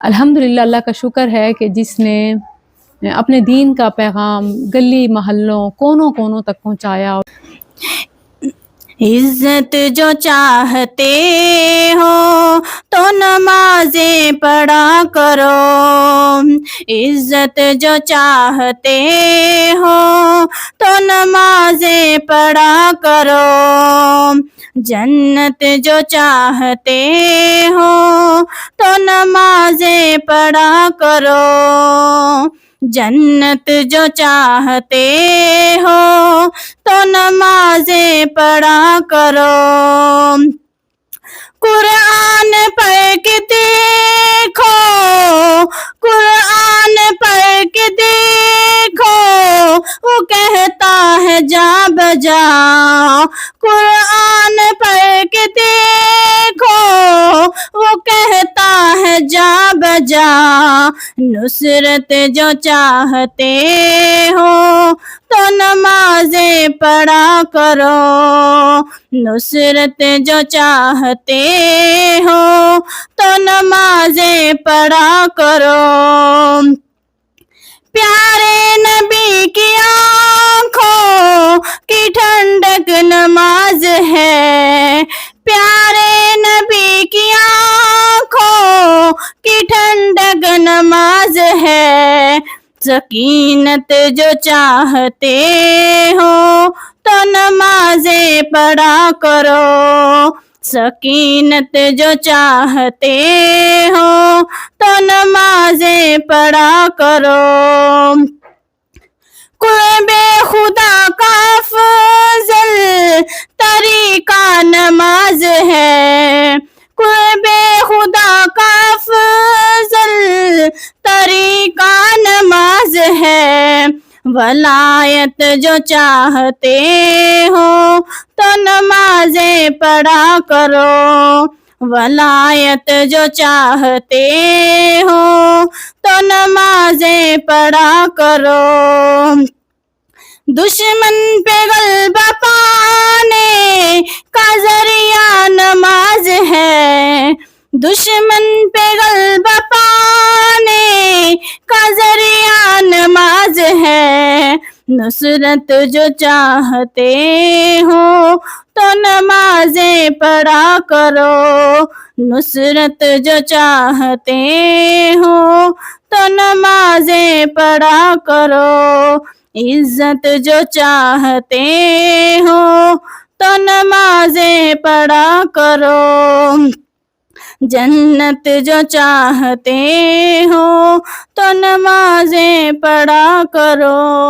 الحمدللہ اللہ کا شکر ہے کہ جس نے اپنے دین کا پیغام گلی محلوں کونوں کونوں تک پہنچایا۔ عزت جو چاہتے ہو تو نمازیں پڑھا کرو، عزت جو چاہتے ہو تو نمازیں پڑھا کرو، جنت جو چاہتے ہو تو نمازیں پڑھا کرو، جنت جو چاہتے ہو تو نمازیں پڑھا کرو، قرآن پڑھ کے دیکھو، قرآن پڑھ کے دیکھو، وہ کہتا ہے جا بجا، قرآن پڑھ کے دیکھو، وہ کہتا ہے جا بجا، نصرت جو چاہتے ہو تو نمازیں پڑھا کرو، نصرت جو چاہتے ہو تو نمازیں پڑھا کرو، پیارے نبی کی آنکھوں کی ٹھنڈک نماز ہے، پیارے نبی کی آنکھوں کی ٹھنڈک نماز ہے، سکینت جو چاہتے ہو تو نمازیں پڑھا کرو، سکینت جو چاہتے ہو تو نمازیں پڑھا کرو، قرب خدا کا افضل طریقہ نماز ہے، قرب خدا کا افضل طریقہ نماز ہے، ولایت جو چاہتے ہو تو نمازیں پڑھا کرو، ولایت جو چاہتے ہو تو نمازیں پڑھا کرو، دشمن پہ غلبہ پانے کا ذریعہ نماز ہے، دشمن پہ غلبہ پانے کا ذریعہ نماز ہے، نصرت جو چاہتے ہو تو نمازیں پڑھا کرو، نصرت جو چاہتے ہو تو نمازیں پڑھا کرو، عزت جو چاہتے ہو تو نمازیں پڑھا کرو، جنت جو چاہتے ہو تو نمازیں پڑھا کرو۔